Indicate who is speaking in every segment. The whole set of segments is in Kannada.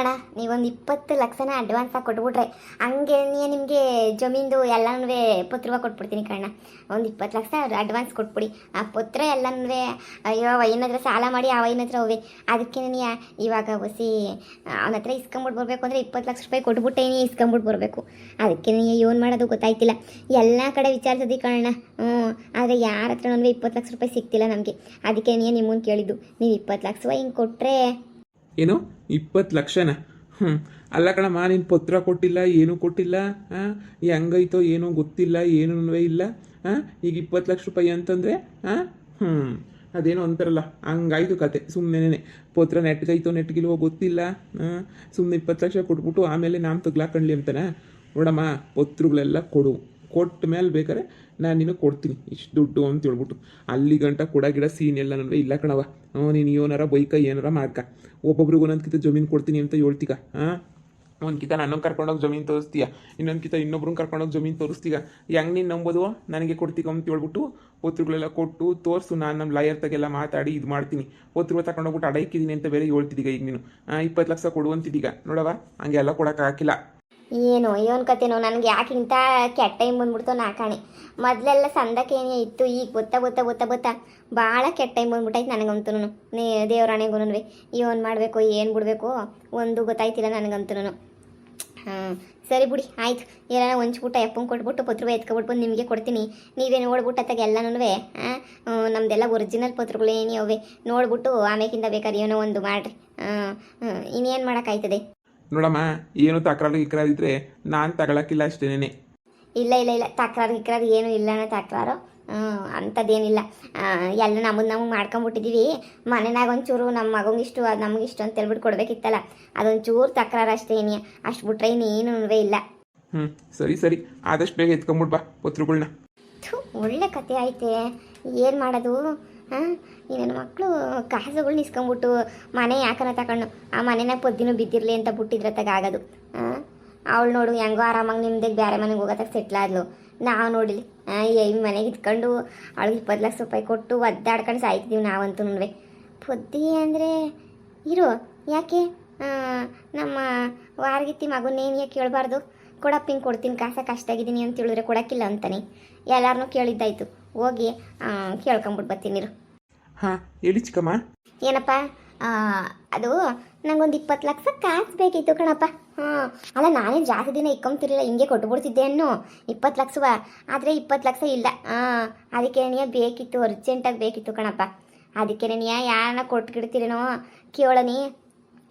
Speaker 1: ಅಣ್ಣ ನೀವೊಂದು 20 ಲಕ್ಷನ ಅಡ್ವಾನ್ಸ್ ಆಗಿ ಕೊಟ್ಬಿಟ್ರೆ ಹಂಗೆ ನಿಮಗೆ ಜಮೀನ್ದು ಎಲ್ಲನೂ ಪತ್ರ ಕೊಟ್ಬಿಡ್ತೀನಿ ಕಣ್ಣ. ಒಂದು 20 ಲಕ್ಷ ಅಡ್ವಾನ್ಸ್ ಕೊಟ್ಬಿಡಿ. ಆ ಪತ್ರ ಎಲ್ಲನೂ ಅಯ್ಯೋ ವೈನ್ ಹತ್ರ ಸಾಲ ಮಾಡಿ ಆ ವೈನ್ ಹತ್ರ ಹೋವೆ. ಅದಕ್ಕೆ ನೀನು ಇವಾಗ ಹೊಸಿ ಅವನ ಹತ್ರ ಇಸ್ಕೊಂಬಿಟ್ಟು ಬರಬೇಕು ಅಂದರೆ 20 ಲಕ್ಷ ರೂಪಾಯಿ ಕೊಟ್ಬಿಟ್ಟೆ ನೀ ಇಸ್ಕೊಂಬಿಟ್ಟು ಬರಬೇಕು. ಅದಕ್ಕೆ ನೀನು ಏನು ಮಾಡೋದು ಗೊತ್ತಾಯ್ತಿಲ್ಲ. ಎಲ್ಲ ಕಡೆ ವಿಚಾರಿಸೋದಿ ಕಣ್ಣ. ಆದರೆ ಯಾರ ಹತ್ರ 20 ಲಕ್ಷ ರೂಪಾಯಿ ಸಿಗ್ತಿಲ್ಲ ನಮಗೆ. ಅದಕ್ಕೆ ನೀನು ನಿಮ್ಮನ್ನು ಕೇಳಿದ್ದು. ನೀವು 20 ಲಕ್ಷ ಹಿಂಗೆ ಕೊಟ್ಟರೆ
Speaker 2: ಏನು 20 ಲಕ್ಷನ? ಅಲ್ಲ ಕಣಮ್ಮ, ನೀನು ಪತ್ರ ಕೊಟ್ಟಿಲ್ಲ, ಏನೂ ಕೊಟ್ಟಿಲ್ಲ. ಹೆಂಗೈತೋ ಏನೋ ಗೊತ್ತಿಲ್ಲ, ಏನೂ ಇಲ್ಲ. ಈಗ 20 ಲಕ್ಷ ರೂಪಾಯಿ ಅಂತಂದರೆ ಅದೇನೋ ಅಂತಾರಲ್ಲ, ಹಂಗಾಯ್ತು ಕತೆ. ಸುಮ್ಮನೆ ಪತ್ರ ನೆಟ್ಗೈತೋ ನೆಟ್ಗಿಲ್ವೋ ಗೊತ್ತಿಲ್ಲ. ಸುಮ್ಮನೆ 20 ಲಕ್ಷ ಕೊಟ್ಬಿಟ್ಟು ಆಮೇಲೆ ನಾಮ ತಗ್ಲಾಕಂಡ್ಲಿ ಅಂತಾನೆ. ನೋಡಮ್ಮ, ಪತ್ರಗಳೆಲ್ಲ ಕೊಟ್ಟ ಮೇಲೆ ಬೇಕಾದ್ರೆ ನಾನು ನಿನಗೆ ಕೊಡ್ತೀನಿ ಇಷ್ಟು ದುಡ್ಡು ಅಂತ ಹೇಳ್ಬಿಟ್ಟು. ಅಲ್ಲಿ ಗಂಟ ಕೊಡಗಿಡ ಸೀನ್ ಎಲ್ಲ ನನಗೆ ಇಲ್ಲ ಕಣವ. ನೀನು ಏನಾರ ಬೈಕ ಏನಾರ ಮಾಡ್ಕ. ಒಬ್ಬೊಬ್ರಿಗೆ ಒಂದೊಂದ್ಕಿಂತ ಜಮೀನು ಕೊಡ್ತೀನಿ ಅಂತ ಹೇಳ್ತೀಗ. ಒಂದ್ಕಿತ ನನ್ನನ್ನು ಕರ್ಕೊಂಡೋಗಿ ಜಮೀನು ತೋರಿಸ್ತೀಯ, ಇನ್ನೊಂದ್ಕಿತ ಇನ್ನೊಬ್ರನ್ನ ಕರ್ಕೊಂಡೋಗಿ ಜಮೀನು ತೋರಿಸ್ತೀಗ. ಹೆಂಗೆ ನೀನು ನಂಬೋದು? ನನಗೆ ಕೊಡ್ತೀಗ ಅಂತ ಹೇಳ್ಬಿಟ್ಟು ಪತ್ರಗಳೆಲ್ಲ ಕೊಟ್ಟು ತೋರಿಸು. ನಾನು ನಮ್ಮ ಲಾಯರ್ ತಗೆಲ್ಲ ಮಾತಾಡಿ ಇದು ಮಾಡ್ತೀನಿ. ಪತ್ರಗಳು ತಗೊಂಡೋಗ್ಬಿಟ್ಟು ಅಡೈಕಿದ್ದೀನಿ ಅಂತ ಬೇರೆ ಹೇಳ್ತಿದ್ದೀಗ. ಈಗ ನೀನು 20 ಲಕ್ಷ ಕೊಡುವಂತಿದ್ದೀಗ. ನೋಡವ, ಹಂಗೆ ಎಲ್ಲ ಕೊಡೋಕ್ಕಾಗಿಲ್ಲ.
Speaker 1: ಏನು ಇವನ್ ಕತೆನೋ ನನಗೆ ಯಾಕೆ ಇಂಥ ಕೆಟ್ಟ ಟೈಮ್ ಬಂದ್ಬಿಡ್ತು ನಾಕಾಣೆ. ಮೊದಲೆಲ್ಲ ಸಂದಕ್ಕೇನೇ ಇತ್ತು, ಈಗ ಗೊತ್ತಾ ಭಾಳ ಕೆಟ್ಟ ಟೈಮ್ ಬಂದ್ಬಿಟ್ಟೈತೆ ನನಗಂತೂ. ದೇವರಾಣೆಗೂ ಇವನ್ ಮಾಡಬೇಕು ಏನು ಬಿಡಬೇಕು ಒಂದು ಗೊತ್ತಾಯ್ತಿಲ್ಲ ನನಗಂತೂ. ಸರಿ ಬಿಡಿ, ಆಯ್ತು. ಏನಾರ ಹೊಂಚ್ಬಿಟ್ಟು ಎಪ್ಪಂಗೆ ಕೊಟ್ಬಿಟ್ಟು ಪತ್ರ ಎತ್ಕೊಬಿಟ್ಟು ನಿಮಗೆ ಕೊಡ್ತೀನಿ. ನೀವೇ ನೋಡ್ಬಿಟ್ಟು ಅತ್ತಾಗ ಎಲ್ಲನೂ ನಮ್ದೆಲ್ಲ ಒರಿಜಿನಲ್ ಪತ್ರಗಳು ಏನೇ ಅವೆ ನೋಡ್ಬಿಟ್ಟು ಆಮೇಕಿಂದ ಬೇಕಾದ್ರೆ ಏನೋ ಒಂದು ಮಾಡಿರಿ. ಇನ್ನೇನು ಮಾಡೋಕ್ಕಾಯ್ತದೆ?
Speaker 2: ನೋಡಮ್ಮ, ಏನು ತಕರಾರು ಇದ್ರೆ ನಾನು ತಗೊಳಕ್ಕಿಲ್ಲ ಅಷ್ಟೇನೆ.
Speaker 1: ಇಲ್ಲ ತಕರಾರು ಏನು ಇಲ್ಲ ಅನ್ನೋ ತಕರಾರು ಅಂಥದ್ದೇನಿಲ್ಲ. ಎಲ್ಲ ನಮಗೆ ಮಾಡ್ಕೊಂಬಿಟ್ಟಿದ್ದೀವಿ. ಮನೆಯಾಗ ಒಂಚೂರು ನಮ್ಮ ಮಗಂಗಿಷ್ಟು ಅದು ನಮಗಿಷ್ಟು ಅಂತ ಹೇಳ್ಬಿಟ್ಟು ಕೊಡಬೇಕಿತ್ತಲ್ಲ, ಅದೊಂಚೂರು ತಕರಾರು ಅಷ್ಟೇ. ಅಷ್ಟು ಬಿಟ್ರೆ ಇನ್ನೇನು ಇಲ್ಲ.
Speaker 2: ಸರಿ ಆದಷ್ಟು ಬೇಗ ಎತ್ಕೊಂಬಿಡ್ಬಾ ಪತ್ರಗಳನ್ನ.
Speaker 1: ಒಳ್ಳೆ ಕತೆ ಐತೆ. ಏನು ಮಾಡೋದು? ಈ ನನ್ನ ಮಕ್ಕಳು ಕಾಸುಗಳ್ನ ಇಸ್ಕೊಂಬಿಟ್ಟು ಮನೆ ಯಾಕನ ತಗೊಂಡು ಆ ಮನೆನಾಗ ಪೊದ್ದಿನೂ ಬಿದ್ದಿರಲಿ ಅಂತ ಬಿಟ್ಟಿದ್ರತ್ತಾಗ ಆಗೋದು. ಅವಳು ನೋಡು ಹೆಂಗೋ ಆರಾಮಾಗಿ ನಿಮ್ದಾಗ ಬೇರೆ ಮನೆಗೆ ಹೋಗೋದಾಗ ಸೆಟ್ಲಾದ್ಲು. ನಾವು ನೋಡಿಲಿ ಈ ಮನೆಗೆ ಇಟ್ಕೊಂಡು ಅವಳಿಗೆ 20 ಲಕ್ಷ ರೂಪಾಯಿ ಕೊಟ್ಟು ಒದ್ದಾಡ್ಕೊಂಡು ಸಾಯ್ತಿದ್ದೀವಿ ನಾವಂತೂ. ಪೊದ್ದಿ ಅಂದರೆ ಇರು, ಯಾಕೆ ನಮ್ಮ ವಾರಗಿತ್ತಿ ಮಗುನೇನು ಯಾಕೆ ಕೇಳಬಾರ್ದು? ಕೊಡಪ್ಪ ಹಿಂಗೆ ಕೊಡ್ತೀನಿ ಕಾಸ ಕಷ್ಟಾಗಿದ್ದೀನಿ ಅಂತ ಹೇಳಿದ್ರೆ ಕೊಡೋಕ್ಕಿಲ್ಲ ಅಂತಾನೆ. ಎಲ್ಲಾರನ್ನೂ ಕೇಳಿದ್ದಾಯ್ತು, ಹೋಗಿ ಕೇಳ್ಕೊಂಬಿಟ್ಟು ಬರ್ತೀನಿ ಇರು.
Speaker 2: ಹೇಳಿ ಚಿಕ್ಕಮ್ಮ.
Speaker 1: ಏನಪ್ಪ ಅದು ನಂಗೊಂದು 20 ಲಕ್ಷ ಕಾಸು ಬೇಕಿತ್ತು ಕಣಪ್ಪ. ಅಲ್ಲ ನಾನೇ ಜಾಸ್ತಿ ದಿನ ಇಕ್ಕೊಂತಿರಲಿಲ್ಲ, ಹಿಂಗೆ ಕೊಟ್ಬಿಡ್ತಿದ್ದೆ ಅನ್ನೋ 20 ಲಕ್ಷವ. ಆದರೆ 20 ಲಕ್ಷ ಇಲ್ಲ. ಅದಕ್ಕೆ ನೀ ಬೇಕಿತ್ತು, ಅರ್ಜೆಂಟಾಗಿ ಬೇಕಿತ್ತು ಕಣಪ್ಪ. ಅದಕ್ಕೆ ನೀ ಯಾರನ್ನ ಕೊಟ್ಗಿಡ್ತೀರೇನೋ ಕೇಳನಿ.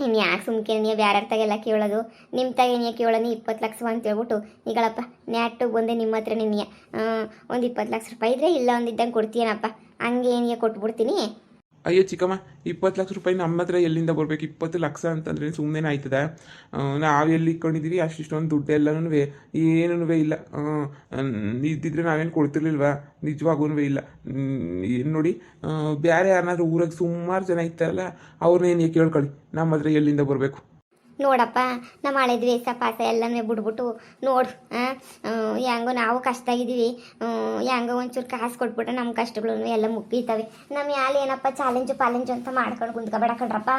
Speaker 1: ಇನ್ನು ಯಾಕೆ ಸುಮ್ಕೆ ನೀ ಬೇರೆ ತಾಗೆಲ್ಲ ಕೇಳೋದು? ನಿಮ್ಮ ತಾಗೇನಿಯ ಕೇಳೋನಿ 20 ಲಕ್ಷ ಅಂತ ಹೇಳ್ಬಿಟ್ಟು. ಈಗಳಪ್ಪ ನ್ಯಾಟಿಗೆ ಬಂದೆ ನಿಮ್ಮ ಹತ್ರ ನಿನ್ನೆ ಒಂದು 20 ಲಕ್ಷ ರೂಪಾಯಿ ಇದ್ರೆ ಇಲ್ಲ ಒಂದಿದ್ದಂಗೆ ಕೊಡ್ತೀನಪ್ಪ. ಹಂಗೆ ಏನಿಗೆ ಕೊಟ್ಬಿಡ್ತೀನಿ.
Speaker 2: ಅಯ್ಯೋ ಚಿಕ್ಕಮ್ಮ, 20 ಲಕ್ಷ ರೂಪಾಯಿ ನಮ್ಮ ಹತ್ರ ಎಲ್ಲಿಂದ ಬರಬೇಕು? 20 ಲಕ್ಷ ಅಂತಂದರೆ ಸುಮ್ಮನೆ ಆಯ್ತದ? ನಾವು ಎಲ್ಲಿ ಇಟ್ಕೊಂಡಿದ್ದೀವಿ ಅಷ್ಟಿಷ್ಟೊಂದು ದುಡ್ಡು ಎಲ್ಲನೂ ಏನೂ ಇಲ್ಲ. ಇದ್ದಿದ್ರೆ ನಾವೇನು ಕೊಡ್ತಿರ್ಲಿಲ್ವಾ? ನಿಜವಾಗೂ ಇಲ್ಲ. ಏನು ನೋಡಿ, ಬೇರೆ ಯಾರನ್ನಾದ್ರೂ ಊರಾಗ ಸುಮಾರು ಜನ ಇರ್ತಾರಲ್ಲ, ಅವ್ರನ್ನೇನು ಕೇಳ್ಕೊಳ್ಳಿ, ನಮ್ಮ ಹತ್ರ ಎಲ್ಲಿಂದ ಬರಬೇಕು?
Speaker 1: ನೋಡಪ್ಪ, ನಮ್ಮ ಹಳೆ ದ್ವೇಷ ಪಾಸ ಎಲ್ಲನೂ ಬಿಡ್ಬಿಟ್ಟು ನೋಡು. ಹೆಂಗೋ ನಾವು ಕಷ್ಟಾಗಿದ್ದೀವಿ. ಹೆಂಗೋ ಒಂಚೂರು ಕಾಸು ಕೊಟ್ಬಿಟ್ರೆ ನಮ್ಮ ಕಷ್ಟಗಳು ಎಲ್ಲ ಮುಗ್ಗಿರ್ತವೆ. ನಮ್ಮ ಯಾಲೆ ಏನಪ್ಪ ಚಾಲೆಂಜು ಅಂತ ಮಾಡ್ಕೊಂಡು ಕುಂತ್ಕೊಬೇಡ ಕಣ್ರಪ್ಪ.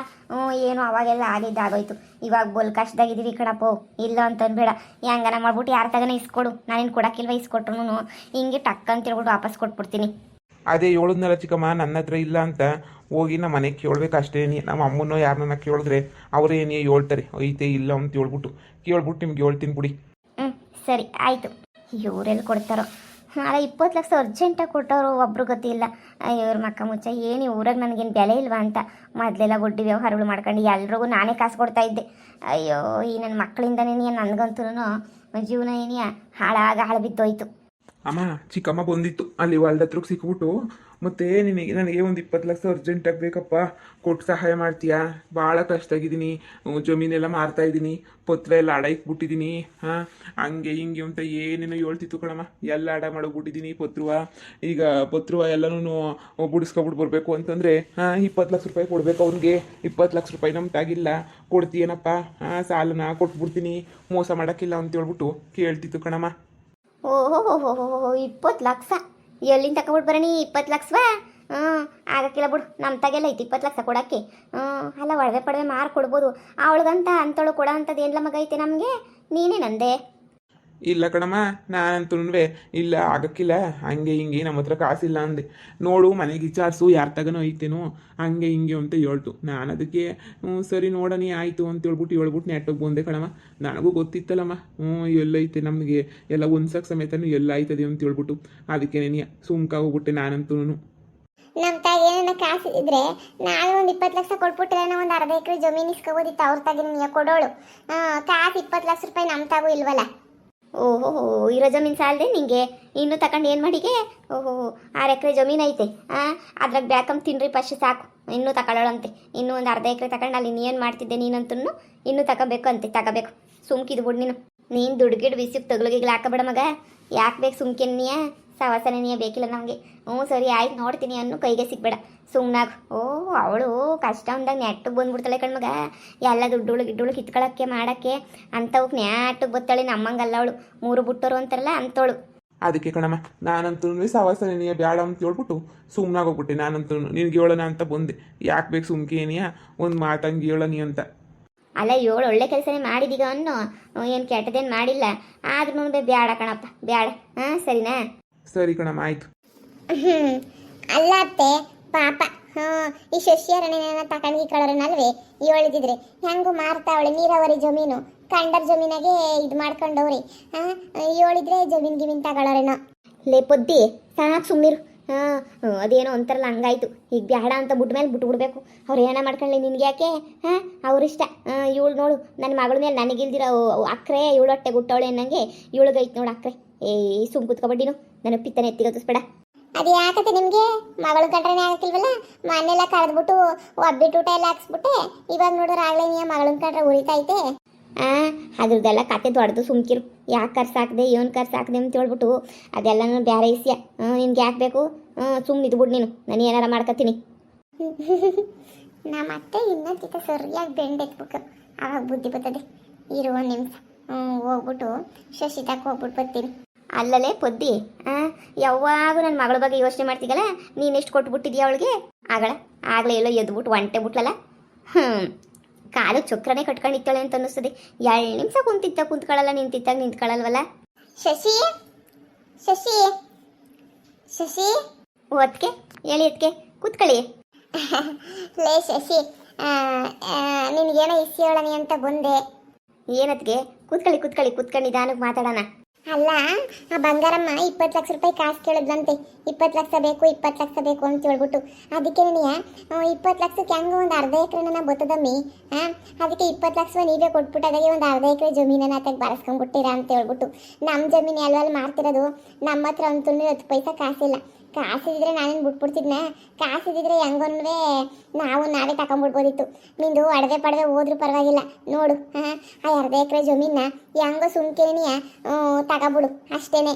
Speaker 1: ಏನು ಅವಾಗೆಲ್ಲ ಆಗಿದ್ದಾಗೋಯ್ತು. ಇವಾಗ ಬೋಲ್ ಕಷ್ಟದಾಗಿದ್ದೀವಿ ಕಣಪ್ಪ. ಇಲ್ಲ ಅಂತಂದ್ಬೇಡ. ಹೆಂಗನ ಮಾಡ್ಬಿಟ್ಟು ಯಾರ ತಗನ ಇಸ್ಕೊಡು. ನಾನೇನು ಕೊಡೋಕ್ಕಿಲ್ವ? ಇಸ್ಕೊಟ್ರು ಹಿಂಗೆ ಟಕ್ ಅಂತ ಹೇಳ್ಬಿಟ್ಟು ವಾಪಸ್ ಕೊಟ್ಬಿಡ್ತೀನಿ.
Speaker 2: ಅದೇ ಹೇಳೋದ್ನಲ್ಲ ಚಿಕ್ಕಮ್ಮ, ನನ್ನ ಹತ್ರ ಇಲ್ಲ ಅಂತ. ಹೋಗಿ ನಮ್ಮ ಮನೆಗೆ ಕೇಳ್ಬೇಕು ಅಷ್ಟೇ. ನಮ್ಮ ಅಮ್ಮನೋ ಯಾರನ್ನ ಕೇಳಿದ್ರೆ ಅವರು ಏನೇ ಹೇಳ್ತಾರೆ, ಐತೆ ಇಲ್ಲ ಅಂತ ಕೇಳ್ಬಿಟ್ಟು ನಿಮ್ಗೆ ಹೇಳ್ತೀನಿ ಬಿಡಿ.
Speaker 1: ಸರಿ ಆಯಿತು. ಇವರೆಲ್ಲಿ ಕೊಡ್ತಾರೋ? ಅಲ್ಲ 20 ಲಕ್ಷ ಅರ್ಜೆಂಟಾಗಿ ಕೊಟ್ಟವರು ಒಬ್ರು ಗತಿ ಇಲ್ಲ. ಇವ್ರ ಮಕ್ಕ ಮುಚ್ಚ ಏನು ಊರಾಗ ನನಗೇನು ಬೆಲೆ ಇಲ್ವಾ ಅಂತ ಮೊದಲೆಲ್ಲ ಬಡ್ಡಿ ವ್ಯವಹಾರಗಳು ಮಾಡ್ಕೊಂಡು ಎಲ್ರಿಗೂ ನಾನೇ ಕಾಸು ಕೊಡ್ತಾ ಇದ್ದೆ. ಅಯ್ಯೋ, ಈ ನನ್ನ ಮಕ್ಕಳಿಂದನೇ ನನಗಂತೂ ಜೀವನ ಏನಿಯ ಹಾಳು ಬಿದ್ದೋಯ್ತು.
Speaker 2: ಅಮ್ಮ, ಚಿಕ್ಕಮ್ಮ ಬಂದಿತ್ತು ಅಲ್ಲಿ ಹೊಲ್ದ ಹತ್ರಕ್ಕೆ ಸಿಕ್ಬಿಟ್ಟು. ಮತ್ತೆ ನನಗೆ ಒಂದು 20 ಲಕ್ಷ ಅರ್ಜೆಂಟಾಗಿ ಬೇಕಪ್ಪ, ಕೊಟ್ಟು ಸಹಾಯ ಮಾಡ್ತೀಯಾ? ಭಾಳ ಕಷ್ಟಾಗಿದ್ದೀನಿ, ಜಮೀನೆಲ್ಲ ಮಾರ್ತಾ ಇದ್ದೀನಿ, ಪತ್ರ ಎಲ್ಲ ಅಡ ಇಕ್ಬಿಟ್ಟಿದ್ದೀನಿ. ಹಂಗೆ ಹಿಂಗೆ ಅಂತ ಏನೇನೋ ಹೇಳ್ತಿತ್ತು ಕಣಮ್ಮ. ಎಲ್ಲ ಅಡ ಮಾಡೋಗ್ಬಿಟ್ಟಿದ್ದೀನಿ ಪತ್ರುವ. ಈಗ ಪತ್ರುವ ಎಲ್ಲನೂ ಬಿಡಿಸ್ಕೊಬಿಟ್ಟು ಬರಬೇಕು ಅಂತಂದರೆ 20 ಲಕ್ಷ ರೂಪಾಯಿ ಕೊಡಬೇಕು ಅವ್ನಿಗೆ. 20 ಲಕ್ಷ ರೂಪಾಯಿ ನಮ್ಮ ತಾಗಿಲ್ಲ, ಕೊಡ್ತೀಯೇನಪ್ಪ? ಸಾಲನ ಕೊಟ್ಬಿಡ್ತೀನಿ, ಮೋಸ ಮಾಡೋಕ್ಕಿಲ್ಲ ಅಂತ ಹೇಳ್ಬಿಟ್ಟು ಕೇಳ್ತಿತ್ತು ಕಣಮ್ಮ.
Speaker 1: ಓಹೋ 20 ಲಕ್ಷ ಎಲ್ಲಿಂದ ತಗೊಬಿಟ್ಟು ಬರೋಣಿ? 20 ಲಕ್ಷವಾ? ಹ್ಞೂ ಆಗಕ್ಕಿಲ್ಲ ಬಿಡು, ನಮ್ಮ ತಗೆಲ್ಲ ಐತಿ 20 ಲಕ್ಷ ಕೊಡೋಕ್ಕೆ. ಅಲ್ಲ ಒಡವೆ ಪಡವೆ ಮಾರು ಕೊಡ್ಬೋದು, ಅವಳಿಗಂತ ಅಂಥಳು ಕೊಡೋ ಅಂಥದ್ದು ಏನ್ಲ ಮಗ ಐತೆ ನಮಗೆ, ನೀನೇ ನಂದೆ.
Speaker 2: ಇಲ್ಲ ಕಣಮ್ಮ, ನಾನಂತೂ ಇಲ್ಲ ಆಗಕ್ಕಿಲ್ಲ, ಹಂಗೆ ಹಿಂಗೆ ನಮ್ಮ ಹತ್ರ ಕಾಸಿಲ್ಲ ಅಂದೆ. ನೋಡು ಮನೆಗೆ ವಿಚಾರಿಸು ಯಾರ ತಗನೋ ಐತೇನೋ ಹಂಗೆ ಹಿಂಗೆ ಅಂತ ಹೇಳ್ತು. ನಾನು ಅದಕ್ಕೆ ಸರಿ ನೋಡನಿ ಆಯಿತು ಅಂತ ಹೇಳ್ಬಿಟ್ಟು ನೆಟ್ಟಗೆ ಬಂದೆ ಕಣಮ್ಮ. ನನಗೂ ಗೊತ್ತಿತ್ತಲ್ಲಮ್ಮ ಎಲ್ಲೈತೆ ನಮಗೆ ಎಲ್ಲ ಒಂದ್ಸಕ್ ಸಮೇತನೂ ಎಲ್ಲ ಆಯ್ತದೆ ಅಂತ ಹೇಳ್ಬಿಟ್ಟು, ಅದಕ್ಕೆ ನೀನು ಸುಮ್ಕಾಗೋಗ್ಬಿಟ್ಟೆ ನಾನಂತೂ.
Speaker 1: ನಮ್ಮ ತಾಗ ಏನಾರ ಕಾಸು ಇದ್ರೆ ನಾನು ಒಂದು 20 ಲಕ್ಷ ಕೊಟ್ಬಿಟ್ರೆ ನಾವು ಒಂದು ಅರ್ಧ ಎಕರೆ ಜಮೀನು ಇಸ್ಕೋಬೋದಿತ್ತು, ಅವ್ರ ತಾಗ ನೀನು ಕೊಡೋಳು. ಕಾಸು 20 ಲಕ್ಷ ರೂಪಾಯಿ ನಮ್ಮ ತಾಗೂ ಇಲ್ವಲ್ಲ. ಓಹೋ ಇರೋ ಜಮೀನು ಸಾಲದೆ ನಿಂಗೆ ಇನ್ನೂ ತಗೊಂಡು ಏನು ಮಾಡಿಗೆ? ಓಹೋ 6 ಎಕರೆ ಜಮೀನು ಐತೆ, ಅದ್ರಾಗ ಬ್ಯಾಕಮ್ ತಿನ್ರಿ ಫಸ್ಟ್ ಸಾಕು, ಇನ್ನೂ ತಗೊಳ್ಳೋಳಂತೆ. ಇನ್ನೂ ಒಂದು ಅರ್ಧ ಎಕರೆ ತಗೊಂಡು ಅಲ್ಲಿ ನೀನು ಏನು ಮಾಡ್ತಿದ್ದೆ ನೀನಂತೂ ಇನ್ನೂ ತಗೋಬೇಕು ಅಂತೆ. ತಗೋಬೇಕು, ಸುಮ್ಕಿದು ಬಿಡು ನೀನು ದುಡ್ಗಿಡ್ ಬಿಸಿಗೆ ತಗ್ಲುಗಿಗ್ಲು ಹಾಕಬೇಡ ಮಗ. ಯಾಕೆ ಬೇಕು ಸುಮ್ಕೆನ್ನಿಯ ಸವಾಸನೆಯ ಬೇಕಿಲ್ಲ ನಮಗೆ. ಸರಿ ಆಯ್ತು ನೋಡ್ತೀನಿ ಅನ್ನು ಕೈಗೆ ಸಿಗ್ಬೇಡ ಸುಮ್ಮನಾಗ. ಅವಳು ಕಷ್ಟ ಅಂದಾಗ ನೆಟ್ಟಿಗೆ ಬಂದ್ಬಿಡ್ತಾಳೆ ಕಣ್ಮಗ, ಎಲ್ಲ ದುಡ್ಡುಳು ಗಿಡ್ಡುಳು ಕಿತ್ಕೊಳ್ಳೋಕ್ಕೆ ಮಾಡೋಕ್ಕೆ ಅಂಥವಕ್ಕೆ ನೆಟ್ಟಿಗೆ ಬತ್ತಾಳೆ. ನಮ್ಮಂಗಲ್ಲ ಅವಳು, 3 ಬುಟ್ಟರು ಅಂತಾರಲ್ಲ ಅಂಥವಳು.
Speaker 2: ಅದಕ್ಕೆ ಕಣಮ್ಮ ನಾನಂತೂ ಸವಾಸನೆಯ ಬ್ಯಾಡ ಅಂತ ಹೇಳ್ಬಿಟ್ಟು ಸುಮ್ಮನಾಗೋಗ್ಬಿಟ್ಟೆ. ನಾನಂತೂ ನಿನ್ಗೆ ಹೇಳೋಣ ಅಂತ ಬಂದೆ, ಯಾಕೆ ಬೇಕು ಸುಮ್ಕೇನಿಯ ಒಂದು ಮಾತಂಗೆ ಹೇಳನಿ ಅಂತ.
Speaker 1: ಅಲ್ಲ ಏಳು ಒಳ್ಳೆ ಕೆಲಸನೇ ಮಾಡಿದೀಗ ಅನ್ನೋ, ಏನು ಕೆಟ್ಟದೇನು ಮಾಡಿಲ್ಲ. ಆದ್ರೂ ಬ್ಯಾಡ ಕಣಪ್ಪ ಬ್ಯಾಡ. ಸರಿನಾ?
Speaker 2: ಸರಿ ಕಣಮ್ಮ ಆಯ್ತು.
Speaker 1: ಅಲ್ಲ ಅತ್ತೆ ಪಾಪ ಈ ಶಶಿಯರಣ್ಣ ತಗೊಂಡು ಕಳರನಲ್ವೇ ಹೇಳಿದ್ರೆ ಹೆಂಗೂ ಮಾರ್ತಾವಳೆ ನೀರಾವರಿ ಜಮೀನು, ಕಂಡರ್ ಜಮೀನಾಗೆ ಇದು ಮಾಡ್ಕೊಂಡವ್ರಿ. ಹೇಳಿದ್ರೆ ಜಮೀನು ಗಿಮೀನು ತಗೊಳ್ಳೋರೇನೋ. ಲೇ ಪೊದ್ದಿ ಸಾಕು ಸುಮ್ಮನಿರು. ಅದೇನೋ ಅಂತಾರಲ್ಲ ಹಂಗಾಯ್ತು. ಈಗ ಬ್ಯಾಡ ಅಂತ ಬಿಟ್ಟ ಮೇಲೆ ಬಿಟ್ಬಿಡ್ಬೇಕು. ಅವ್ರು ಏನೋ ಮಾಡ್ಕೊಳ್ಳಿ ನಿನ್ಗೆ ಯಾಕೆ? ಅವ್ರಿಷ್ಟ. ಇವಳು ನೋಡು ನನ್ನ ಮಗಳ ಮೇಲೆ ನನಗಿಲ್ದಿರೋ ಅಕ್ರೆ ಇವಳು ಹೊಟ್ಟೆ ಗುಟ್ಟವಳೆ ಅನ್ನಂಗೆ ಇವಳಿಗೈತೆ ನೋಡು ಅಕ್ರೆ. ಸುಮ್ ಕೂತ್ಕೊಬಡ್ಡಿನು, ನನ್ನ ಪಿತ್ತನೆ ಎತ್ತಿಗತ್ತಿಸ್ಬೇಡ. ಅದು ಯಾಕತ್ತೆ ನಿಮಗೆ ಮಗಳು ಕಂಡ್ರೆ ಆಗಕ್ಕಿಲ್ವಲ್ಲ? ಮನೆಲ್ಲ ಕಳೆದ್ಬಿಟ್ಟು ಒಬ್ಬಿಟ್ಟು ಊಟ ಎಲ್ಲ ಹಾಕ್ಸ್ಬಿಟ್ಟೆ, ಇವಾಗ ನೋಡಿದ್ರೆ ಆಗ್ಲೇ ನೀ ಮಗಳನ್ನ ಕಂಡ್ರೆ ಉರಿತೈತೆ. ಅದ್ರದ್ದೆಲ್ಲ ಕತೆ ದೊಡ್ಡದು, ಸುಮ್ಕಿರು. ಯಾಕೆ ಕರ್ಸಾಕ್ದೆ ಏನು ಕರ್ಸಾಕ್ದೆ ಅಂತ ಹೇಳ್ಬಿಟ್ಟು ಅದೆಲ್ಲನೂ ಬೇರೆ ಇಸ್ಯ. ನಿನ್ಗೆ ಯಾಕೆ ಬೇಕು? ಸುಮ್ಮನೆ ಇದ್ಬಿಡು ನೀನು, ನಾನು ಏನಾರ ಮಾಡ್ಕೊತೀನಿ. ನಮ್ಮ ಅತ್ತೆ ಇನ್ನೊಂದಿಕ್ಕ ಸರಿಯಾಗಿ ಬೆಂಡೆತ್ಬೇಕು, ಆವಾಗ ಬುದ್ಧಿ ಬರ್ತದೆ. ಇರುವ ನಿಮಿಷ ಹೋಗ್ಬಿಟ್ಟು ಶಶಿ ತಕ್ಕ ಹೋಗ್ಬಿಟ್ಟು ಬರ್ತೀನಿ. ಅಲ್ಲಲೇ ಪೊದ್ದಿ, ಯಾವಾಗ ನನ್ನ ಮಗಳ ಬಗ್ಗೆ ಯೋಚನೆ ಮಾಡ್ತೀಗಲ್ಲ, ನೀನೆಷ್ಟು ಕೊಟ್ಬಿಟ್ಟಿದ್ಯಾ ಅವಳಿಗೆ? ಆಗಲೇ ಎಲ್ಲೋ ಎದ್ಬಿಟ್ಟು ಒಂಟೆ ಬಿಟ್ಲಲ್ಲ. ಕಾಲು ಚಕ್ರನೇ ಕಟ್ಕೊಂಡಿತ್ತಾಳೆ ಅಂತ ಅನ್ನಿಸ್ತದೆ. 2 ನಿಮಿಷ ಕುಂತ್ಕೊಳ್ಳಲ್ಲ, ನಿಂತ್ಕೊಳ್ಳಲ್ವಲ್ಲ. ಶಶಿ ಶಶಿ ಶಶಿ ಒತ್ಕೆ ಹೇಳಿ ಅದಕ್ಕೆ ಕೂತ್ಕೊಳ್ಳಿ. ಲೇ ಶಶಿ, ನಿನಗೇನೋ ಇಸಿ ಹೇಳನಿ ಅಂತ ಬಂದೆ. ಏನತ್ಗೆ? ಕೂತ್ಕೊಂಡು ನಿಧಾನಕ್ಕೆ ಮಾತಾಡೋಣ. ಅಲ್ಲ ಆ ಬಂಗಾರಮ್ಮ 20 ಲಕ್ಷ ರೂಪಾಯಿ ಕಾಸು ಕೇಳಿದ್ಲಂತೆ. 20 ಲಕ್ಷ ಬೇಕು 20 ಲಕ್ಷ ಬೇಕು ಅಂತ ಹೇಳ್ಬಿಟ್ಟು, ಅದಕ್ಕೆ ನನಗೆ 20 ಲಕ್ಷಕ್ಕೆ ಹೆಂಗೆ ಒಂದು ಅರ್ಧ ಎಕರೆನ ಬರ್ತದಮ್ಮಿ. ಅದಕ್ಕೆ 20 ಲಕ್ಷ ನೀವೇ ಕೊಟ್ಬಿಟ್ಟು ಅದಾಗೆ ಒಂದು ಅರ್ಧ ಎಕರೆ ಜಮೀನನ್ನ ತೆಗೆ ಬಾರಿಸ್ಕೊಂಡ್ಬಿಟ್ಟಿರಾ ಅಂತ ಹೇಳ್ಬಿಟ್ಟು. ನಮ್ಮ ಜಮೀನು ಎಲ್ಲಲ್ಲಿ ಮಾರ್ತಿರೋದು, ನಮ್ಮ ಹತ್ರ ಅಂತೂ 10 ಪೈಸಾ ಕಾಸಿಲ್ಲ. ಕಾಸಿದ್ರೆ ನಾನೇನು ಬಿಟ್ಬಿಡ್ತಿದ್ನ? ಕಾಸಿದ್ರೆ ಹೆಂಗೊಂದೇ ನಾವೇ ತಗೊಂಡ್ಬಿಡ್ಬೋದಿತ್ತು. ನಿಂದು ಅಡವೆ ಪಡವೆ ಹೋದ್ರೂ ಪರವಾಗಿಲ್ಲ ನೋಡು. ಆ ಅರ್ಧ ಎಕರೆ ಜಮೀನ ಹೆಂಗೋ ಸುಮ್ಕೇನಿಯ ತಗೊಬಿಡು ಅಷ್ಟೇನೆ.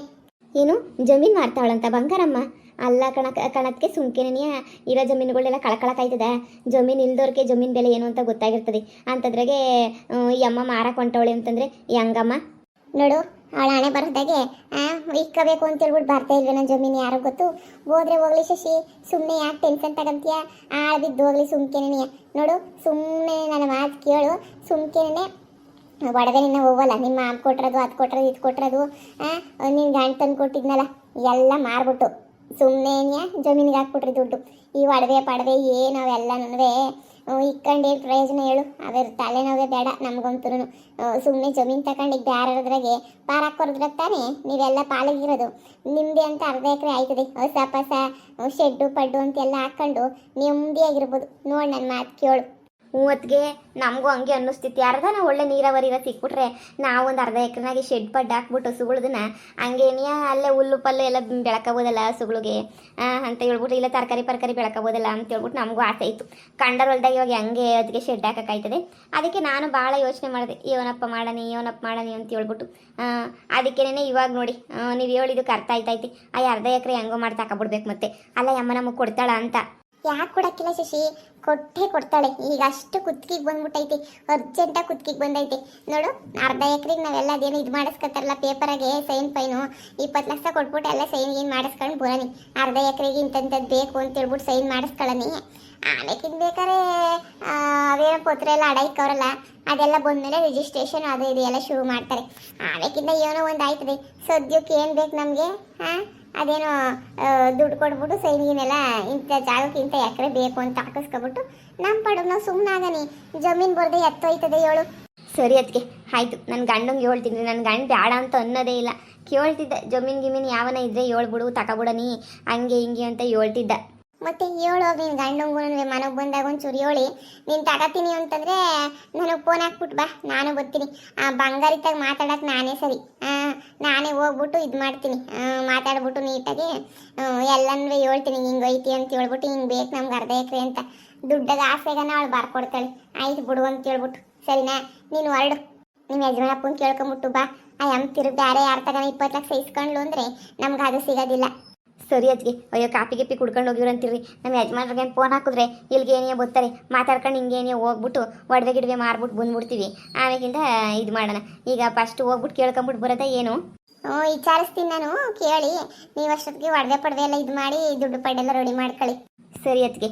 Speaker 1: ಏನು ಜಮೀನು ಮಾರ್ತಾವಳಂತ ಬಂಗಾರಮ್ಮ? ಅಲ್ಲ ಕಣಕ್ಕೆ ಸುಮ್ಕೇನಿಯ ಇರೋ ಜಮೀನುಗಳೆಲ್ಲ ಕಳ್ಕೊಳಕಾಯ್ತದ? ಜಮೀನು ಇಲ್ದೋರ್ಗೆ ಜಮೀನು ಬೆಲೆ ಏನು ಅಂತ ಗೊತ್ತಾಗಿರ್ತದೆ. ಅಂಥದ್ರಾಗೆ ಈ ಅಮ್ಮ ಮಾರಕ್ಕೆ ಹೊಂಟವಳೆ ಅಂತಂದರೆ ಹೆಂಗಮ್ಮ? ನೋಡು ಅವಳ ಹಣೆ ಬರೋದಾಗೆ ಇಕ್ಕಬೇಕು ಅಂತ ಹೇಳ್ಬಿಟ್ಟು ಬರ್ತಾ ಇಲ್ವೇ ನನ್ನ ಜಮೀನು ಯಾರೋ ಗೊತ್ತು. ಹೋದ್ರೆ ಹೋಗ್ಲಿ ಶಶಿ, ಸುಮ್ಮನೆ ಯಾಕೆ ಟೆನ್ಷನ್ ತಗೊಂತೀಯ? ಆಳು ಬಿದ್ದು ಹೋಗ್ಲಿ ಸುಮ್ಕೇನೆ. ನೋಡು ಸುಮ್ಮನೆ ನನ್ನ ಮಾತು ಕೇಳು, ಸುಮ್ಕೇನೆ ಒಡವೆ ನಿನ್ನ ಹೋಗಲ್ಲ. ನಿಮ್ಮ ಮಾಮ ಕೊಟ್ಟಿರೋದು ಅದು ಕೊಟ್ಟಿರೋದು ಇದು ಕೊಟ್ಟಿರೋದು ನಿನ್ನ ಗಂಡ ತಂದು ಕೊಟ್ಟಿದ್ನಲ್ಲ ಎಲ್ಲ ಮಾರ್ಬಿಟ್ಟು ಸುಮ್ಮನೆ ಜಮೀನಿಗೆ ಹಾಕ್ಬಿಟ್ರಿ ದುಡ್ಡು. ಈ ಒಡವೆ ಪಡವೆ ಏನು ಅವೆಲ್ಲನೂ ಇಕ್ಕಂಡೇನು ಪ್ರಯೋಜನ ಹೇಳು? ಅದ್ರ ತಲೆನೋವೇ ಬೇಡ ನಮಗಂತೂ. ಸುಮ್ಮನೆ ಜಮೀನು ತಗೊಂಡು ಬ್ಯಾರದ್ರಾಗೆ ಪಾರಾಕೊರದ್ರಾಗ ತಾನೇ ನೀವೆಲ್ಲ ಪಾಲಿಗಿರೋದು. ನಿಮ್ಮದೇ ಅಂತ ಅರ್ಧ ಎಕರೆ ಆಯ್ತದೆ. ಹೊಸ ಪಸ ಶೆಡ್ಡು ಪಡ್ಡು ಅಂತೆಲ್ಲ ಹಾಕ್ಕೊಂಡು ನೆಮ್ಮದಿಯಾಗಿರ್ಬೋದು. ನೋಡಿ ನನ್ನ ಮಾತು ಕೇಳು. ಮೂವತ್ತಿಗೆ ನಮಗೂ ಹಂಗೆ ಅನ್ನಿಸ್ತಿತ್ತು. ಯಾರ್ದಾನ ಒಳ್ಳೆ ನೀರಾವರಿರ ಸಿಕ್ಬಿಟ್ರೆ ನಾವೊಂದು ಅರ್ಧ ಎಕರೆನಾಗೆ ಶೆಡ್ ಪಡ್ಡು ಹಾಕ್ಬಿಟ್ಟು ಹಸುಗಳದನ್ನ ಹಂಗೇನಿಯ ಅಲ್ಲೇ ಹುಲ್ಲು ಪಲ್ಲು ಎಲ್ಲ ಬೆಳಕಬೋದಲ್ಲ ಹಸುಗಳಿಗೆ ಅಂತ ಹೇಳ್ಬಿಟ್ಟು, ಇಲ್ಲ ತರಕಾರಿ ಬೆಳಕಬೋದಲ್ಲ ಅಂತ ಹೇಳ್ಬಿಟ್ಟು ನಮಗೂ ಆಸೆ ಇತ್ತು. ಕಂಡರ್ ಹೊಲ್ದಾಗ ಇವಾಗ ಹೆಂಗೆ ಅದಕ್ಕೆ ಶೆಡ್ ಹಾಕೋಕ್ಕಾಯ್ತದೆ. ಅದಕ್ಕೆ ನಾನು ಭಾಳ ಯೋಚನೆ ಮಾಡಿದೆ, ಇವನಪ್ಪ ಮಾಡನಿ ಅಂತ ಹೇಳ್ಬಿಟ್ಟು. ಅದಕ್ಕೇನೆ ಇವಾಗ ನೋಡಿ ನೀವು ಹೇಳಿದ್ದಕ್ಕೆ ಅರ್ಥ ಆಯ್ತೈತಿ. ಆ ಅರ್ಧ ಎಕರೆ ಹೆಂಗೋ ಮಾಡಿ ತಗೊಬಿಡ್ಬೇಕು ಮತ್ತೆ. ಅಲ್ಲ ಅಮ್ಮ ನಮಗೆ ಕೊಡ್ತಾಳ ಅಂತ. ಯಾಕೆ ಕೊಡಕ್ಕಿಲ್ಲ ಶಶಿ? ಕೊಟ್ಟೇ ಕೊಡ್ತಾಳೆ. ಈಗ ಅಷ್ಟು ಕುತ್ತಿಗೆ ಬಂದ್ಬಿಟ್ಟೈತಿ, ಅರ್ಜೆಂಟಾಗಿ ಕುತ್ತಿಗೆ ಬಂದೈತಿ ನೋಡು. ಅರ್ಧ ಎಕರೆಗೆ ನಾವೆಲ್ಲ ಅದೇನು ಇದು ಮಾಡಿಸ್ಕೊತಾರಲ್ಲ ಪೇಪರಾಗೆ ಸೈನ್ ಪೈನು, 20 ಲಕ್ಷ ಕೊಟ್ಬಿಟ್ಟು ಎಲ್ಲ ಸೈನ್ ಏನು ಮಾಡಿಸ್ಕೊಂಡು ಬರೋನಿ. ಅರ್ಧ ಎಕರೆಗೆ ಇಂಥದ್ದು ಬೇಕು ಅಂತ ಹೇಳ್ಬಿಟ್ಟು ಸೈನ್ ಮಾಡಿಸ್ಕೊಳ್ಳಿ. ಆಮೇಕಿಂದ ಬೇಕಾದ್ರೆ ಅವೇನೋ ಪತ್ರ ಎಲ್ಲ ಅಡ ಇಕ್ಕವ್ರಲ್ಲ, ಅದೆಲ್ಲ ಬಂದಮೇಲೆ ರಿಜಿಸ್ಟ್ರೇಷನ್ ಅದು ಇದು ಎಲ್ಲ ಶುರು ಮಾಡ್ತಾರೆ. ಆಮೇಕಿಂದ ಏನೋ ಒಂದು ಆಯ್ತದೆ. ಸದ್ಯಕ್ಕೆ ಏನು ಬೇಕು ನಮಗೆ? ಹಾಂ, ಅದೇನೋ ದುಡ್ಡು ಕೊಟ್ಬಿಟ್ಟು ಸೈನಿಗೆನೆಲ್ಲ ಇಂಥ ಜಾಗಕ್ಕೆ ಇಂಥ ಎಕರೆ ಬೇಕು ಅಂತ ಹಾಕಿಸ್ಕೊಬಿಟ್ಟು ನಮ್ಮ ಪಡೆದು ನಾವು ಸುಮ್ಮನೆ ಆಗನಿ. ಜಮೀನು ಬರದೆ ಎತ್ತೋಯ್ತದೆ ಹೇಳು. ಸರಿ ಅದಕ್ಕೆ ಆಯಿತು. ನನ್ನ ಗಂಡಂಗೆ ಹೇಳ್ತೀನಿ. ನನ್ನ ಗಂಡ ಬೇಡ ಅಂತ ಅನ್ನೋದೇ ಇಲ್ಲ. ಕೇಳ್ತಿದ್ದ ಜಮೀನು ಗಿಮೀನು ಯಾವನ ಇದ್ದರೆ ಹೇಳ್ಬಿಡು, ತಗೊಬಿಡನಿ ಹಂಗೆ ಹಿಂಗೆ ಅಂತ ಹೇಳ್ತಿದ್ದ. ಮತ್ತೆ ಹೇಳೋ ನೀನು ಗಂಡಂಗೂ ಮನೆಗೆ ಬಂದಾಗ ಒಂಚೂರು ಹೇಳಿ. ನೀನು ತಗೋತೀನಿ ಅಂತಂದರೆ ನನಗೆ ಫೋನ್ ಹಾಕ್ಬಿಟ್ಟು ಬಾ, ನಾನು ಬರ್ತೀನಿ. ಬಂಗಾರಿತಾಗ ಮಾತಾಡೋಕೆ ನಾನೇ ಸರಿ. ನಾನೇ ಹೋಗ್ಬಿಟ್ಟು ಇದು ಮಾಡ್ತೀನಿ, ಮಾತಾಡ್ಬಿಟ್ಟು ನೀಟಾಗಿ ಎಲ್ಲನೂ ಹೇಳ್ತೀನಿ. ಹಿಂಗೆ ಐತಿ ಅಂತ ಹೇಳ್ಬಿಟ್ಟು ಹಿಂಗೆ ಬೇಕು ನಮ್ಗೆ ಅರ್ಧ ಎಕರೆ ಅಂತ. ದುಡ್ಡಾಗ ಆಸೆಗಾನ ಅವಳು ಬರ್ಕೊಡ್ತಾಳೆ. ಆಯ್ತು ಬಿಡು ಅಂತ ಹೇಳ್ಬಿಟ್ಟು. ಸರಿನಾ? ನೀನು ಹೊರಡು. ನಿಮ್ಮ ಯಜಮಾನಪ್ಪನ ಕೇಳ್ಕೊಂಬಿಟ್ಟು ಬಾ. ತಿರುಗಿ ಬೇರೆ ಯಾರ ತಗೋಣ 20 ಲಕ್ಷ ಇಸ್ಕೊಂಡ್ಲು ಅಂದರೆ ನಮ್ಗೆ ಅದು ಸಿಗೋದಿಲ್ಲ. ಸರಿ ಅಜ್ಜಿಗೆ. ಅಯ್ಯೋ ಕಾಪಿ ಗಿಪ್ಪಿ ಕುಡ್ಕೊಂಡು ಹೋಗಿರಂತೀರಿ. ನಮ್ಮ ಯಜಮಾನ್ರಿಗೆ ಫೋನ್ ಹಾಕಿದ್ರೆ ಇಲ್ಲಿಗೆ ಏನೇ ಬರ್ತಾರೆ, ಮಾತಾಡ್ಕೊಂಡು ಹಿಂಗೇನೇ ಹೋಗ್ಬಿಟ್ಟು ಒಡವೆ ಗಿಡವೆ ಮಾರ್ಬಿಟ್ಟು ಬಂದ್ಬಿಡ್ತೀವಿ. ಆಮೇಲಿಂದ ಇದು ಮಾಡೋಣ. ಈಗ ಫಸ್ಟ್ ಹೋಗ್ಬಿಟ್ಟು ಕೇಳ್ಕೊಂಬಿಟ್ಟು ಬರೋದಾ ಏನು? ವಿಚಾರಿಸ್ತೀನಿ ನಾನು, ಕೇಳಿ ನೀವು ಅಷ್ಟೊತ್ತಿಗೆ ಒಡವೆ ಪಡವೆ ಎಲ್ಲ ಇದು ಮಾಡಿ ದುಡ್ಡು ಪಡೆಲ್ಲ ರೆಡಿ ಮಾಡ್ಕೊಳ್ಳಿ. ಸರಿ ಅಜ್ಜಿಗೆ.